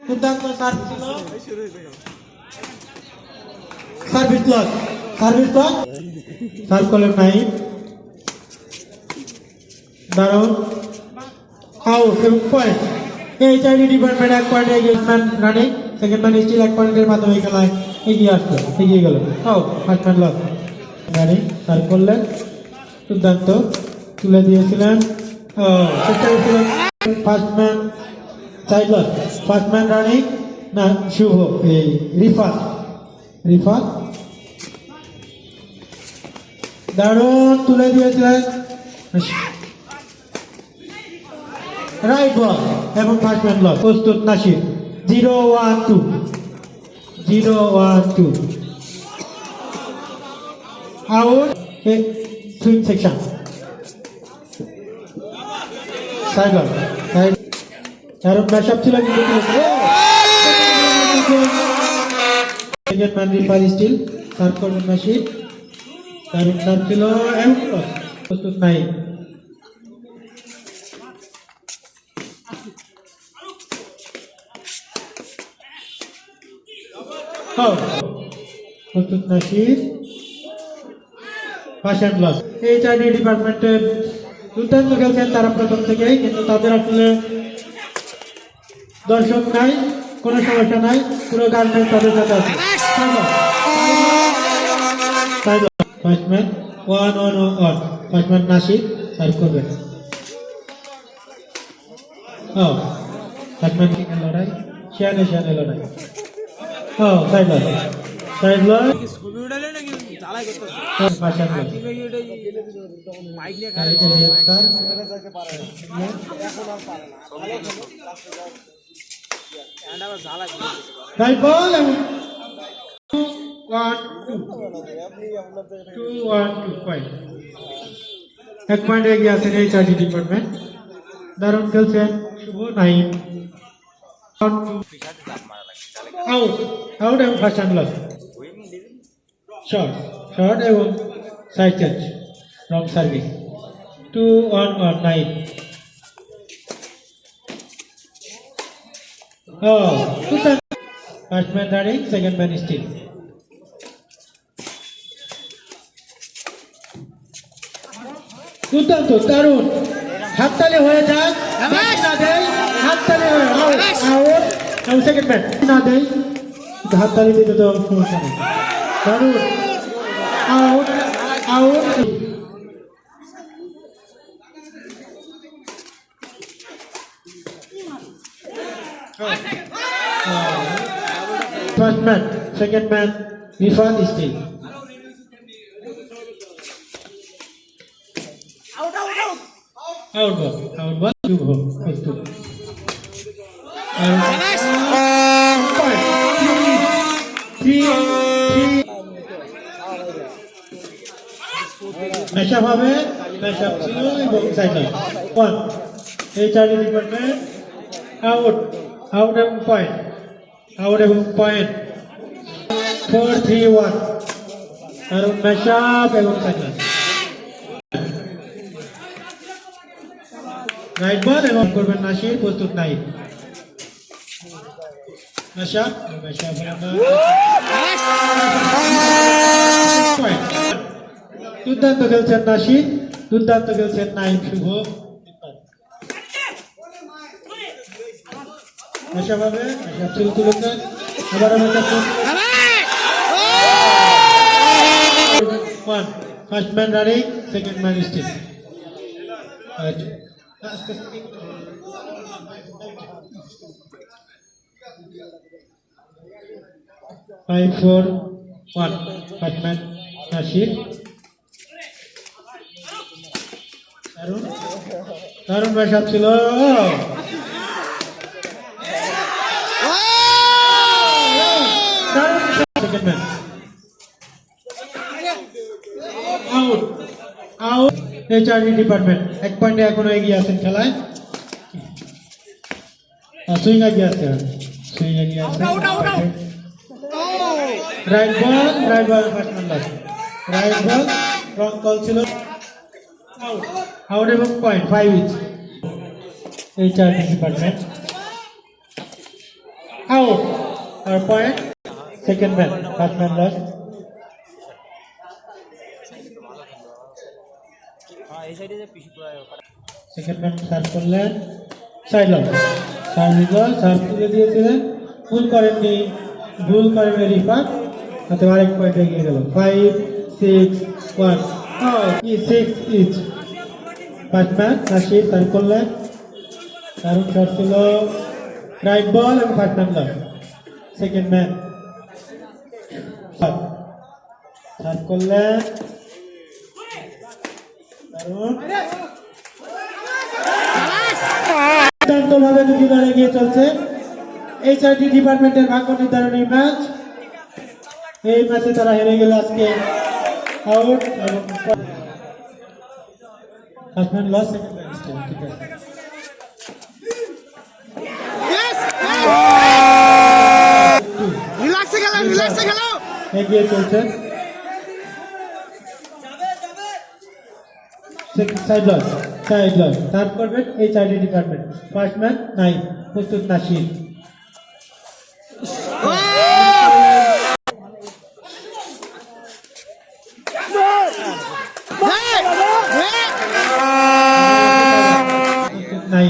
দুর্দান্ত সার্ভিস ছিল, service loss, service loss, serve করলেন নাই, দারুণ আউট এবং পয়েন্ট। এই চাইল্ড ডিপার্টমেন্ট 1 পয়েন্ট এগিয়ে, man running, second man still 1 পয়েন্টের মাধ্যমে খেলায় এগিয়ে আসলো, এগিয়ে গেল। First man loss, running serve করলেন, দুর্দান্ত তুলে দিয়েছিলেন, চেষ্টা করেছিলেন first man child loss, first man running না শুভ, এই রিফাত, রিফাত দারুণ তুলে দিয়েছিলেন, রাইট বল এবং ফার্স্ট ম্যান লস। প্রস্তুত নাসির, 0-1-2, 0-1-2 আউট, সুইং সেকশন, সাইডলার, দারুণ ম্যাশআপ ছিল কিন্তু সেকেন্ড ম্যান রিফার স্টিল সার্ভ করবেন নাসির, দারুণ সার্ভ ছিল এবং লস। প্রস্তুত নাই, প্রস্তুত নাসির, ফার্স্ট অ্যান্ড লস। এই চারটি ডিপার্টমেন্টের দুর্দান্ত খেলছেন তারা প্রথম থেকেই, কিন্তু তাদের আসলে দর্শক নাই, কোনো সমস্যা নাই, পুরো গার্মেন্ট তাদের সাথে আছে। First man 1-1-1, first man Nasir serve করবেন, ফার্স্ট ম্যান লড়াই, শিয়ানে শিয়ানে লড়াই, সাইডলার, সাইডলার রাইট বল এবং 2-1-2 পয়েন্ট, 1 পয়েন্ট এগিয়ে আছেন এই চারটি ডিপার্টমেন্ট। দারুণ খেলছেন শুভ, নাইম আউট, আউট এবং first hand loss, short, short এবং side change, wrong service, 2-1-1, 9। First man running, second man still, দুর্দান্ত দারুণ, হাততালি হয়ে যাক, না দেয় হাততালি হয়ে আউট, আউট এবং সেকেন্ড ম্যান না দেয়, হাততালি দিতে তো সমস্যা নেই, দারুণ out, out first man, second man Rifat still, out ball, out ball Shuvo, প্রস্তুত ম্যাশআপ হবে, ম্যাশআপ ছিল এবং সাইডলাইন 1। এই চারটি ডিপার্টমেন্ট আউট, আউট এবং পয়েন্ট, আউট এবং পয়েন্ট, 4-3-1, কারণ ম্যাশআপ এবং সাইডলাইন, রাইট বল এবং করবেন নাসির, প্রস্তুত নাই, ম্যাশআপ, ম্যাশআপ পয়েন্ট। দুর্দান্ত খেলছেন নাসির, দুর্দান্ত খেলছেন নাইম শুভ, ম্যাশআপ হবে, ম্যাশআপ ছিল তুলেছেন, আবার first man running, second man still, 5-4-1, first man Nasir, দারুণ দারুণ ম্যাশআপ ছিল, সেকেন্ড ম্যান আউট, আউট। এই চারটি ডিপার্টমেন্ট 1 পয়েন্টে এখনো এগিয়ে আছেন খেলায়, সুইং এগিয়ে আছে, সুইং এগিয়ে আছে, right ball, right ball first man loss, right ball wrong call ছিল, আউট, আউট এবং পয়েন্ট, 5 ইচ। এই চারটি ডিপার্টমেন্ট আউট আর point second man first man loss second man serve করলেন সাইড লস সার্ভ তুলে দিয়েছিলেন ভুল করেননি রিফার হাতে আরেক পয়েন্ট এগিয়ে গেল 5-6-1 6 each first man Rashid serve করলেন দারুণ শট ছিল রাইট বল এবং first man loss second man serve করলেন দারুণ ভাবে দুটি দল এগিয়ে চলছে এই চারটি ডিপার্টমেন্টের ভাগ্য নির্ধারণী ম্যাচ এই ম্যাচে তারা হেরে গেল আজকে আউট এবং first man loss second man still ঠিক আছে রিল্যাক্সে খেলো এগিয়ে চলছে সাইড লস সার্ভ করবেন এই চারটি ডিপার্টমেন্ট ফার্স্ট ম্যান নাই প্রস্তুত নাসির নাই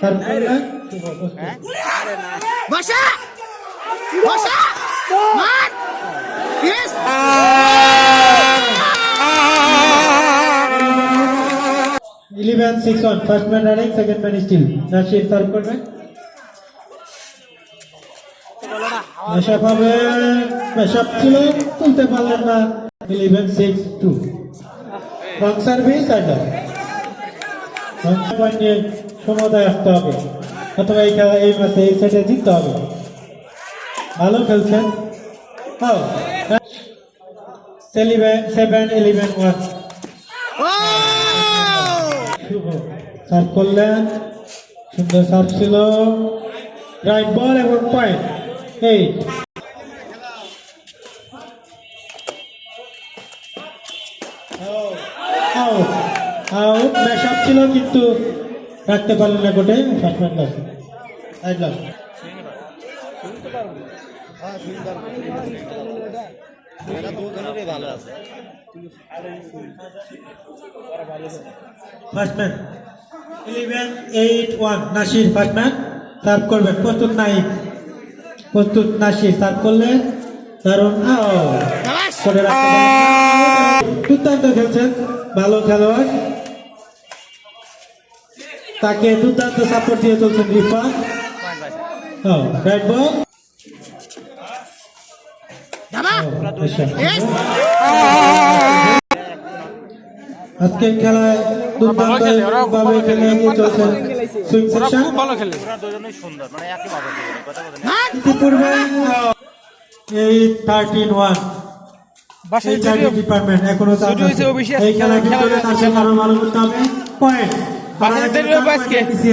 সার্ভ করলেন বসা মার yes 11-6-1 first man running second man still Nasir serve করবেন মেশাপ ছিল তুলতে পারলেন না 11-6-2 রং সার্ভিস আইডার নিয়ে সমতায় আসতে হবে অথবা এই খেলা এই ম্যাচে এই সেটে জিততে হবে ভালো খেলছেন 7-11-1 শুভ সার্ভ করলেন সুন্দর সার্ভ ছিল রাইট বল এবং পয়েন্ট 8 আউট ম্যাশআপ ছিল কিন্তু রাখতে পারলেন না কোটে first man loss side loss first man 11-8-1 Nasir first man serve করবেন প্রস্তুত নাসির সার্ভ করলেন দারুণ করে রাখতে পারলেন দুর্দান্ত খেলছেন ভালো খেলোয়াড় তাকে দুর্দান্ত সাপোর্ট দিয়ে চলছেন রিফা রাইট বল আজকের খেলায় দুর্দান্ত ভাবে খেলে এগিয়ে চলছেন সুইং সেকশন ইতিপূর্বে 13-1 এই চারটি ডিপার্টমেন্ট এখনো এই খেলা কিন্তু তার সাথে আরো ভালো করতে হবে পয়েন্ট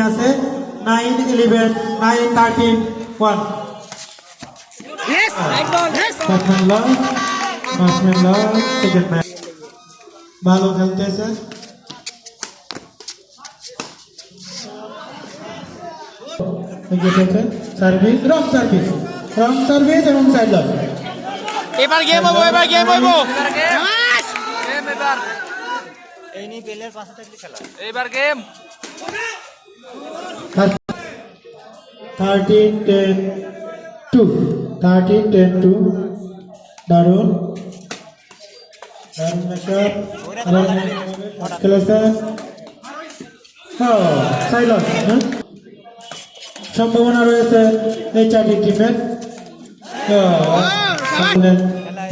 আছে 9-11-9-13-1 ভালো খেলতেছে সার্ভিস রং সার্ভিস এবং সাইড লক এবার গেম হইব এবার গেম 13-10-2 দারুণ খেলেছেন সাইড লক সম্ভাবনা রয়েছে এই চারটি টিমের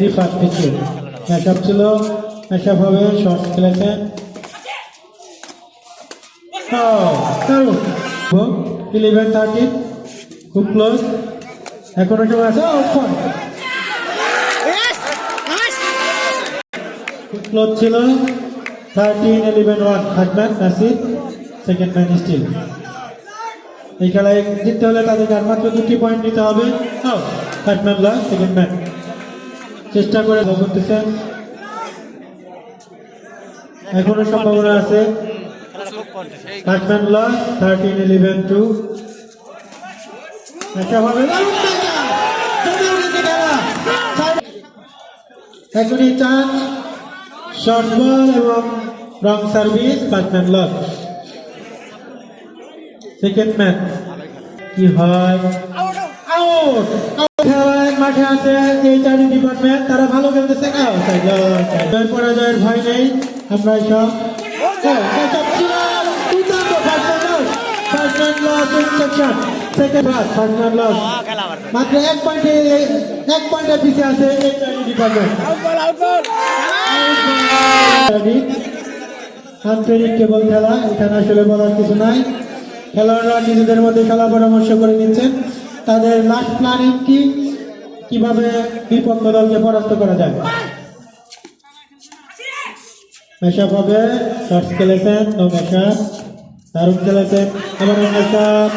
রিফাত পিছু ম্যাচআপ ছিল ম্যাচআপ হবে শর্টস খেলেছেন 11-13 খুব ক্লোজ এখনো সময় আছে খুব ক্লোজ ছিল 13-11-1 first man Nasir second man still এই খেলায় জিততে হলে তাদেরকে আর মাত্র 2টি পয়েন্ট নিতে হবে first man loss second man চেষ্টা করে করতেছেন এখনো সম্ভাবনা আছে। ব্যাটসম্যান লস 13-11 একটা হবে এখনই চান্স শর্ট বল এবং wrong service batsman loss. Second match কি হয়? আউট। খেলায় মাঠে আছে এই চারি ডিপার্টমেন্ট, তারা ভালো খেলতেছে না, পরাজয়ের ভয় নেই। আমরা সব মাত্র এক পয়েন্টে পিছিয়ে আছে এই চারি ডিপার্টমেন্ট। আনপ্রেডিক্টেবল খেলা, এখানে আসলে বলার কিছু নাই। খেলোয়াড়রা নিজেদের মধ্যে খেলা পরামর্শ করে নিচ্ছেন তাদের লাস্ট প্ল্যানিং কি, কিভাবে বিপক্ষ দলকে পরাস্ত করা যায়। মেশাপ হবে, শর্টস খেলেছেন, নো মেশাপ, দারুণ খেলেছেন, আবার মেশাপ।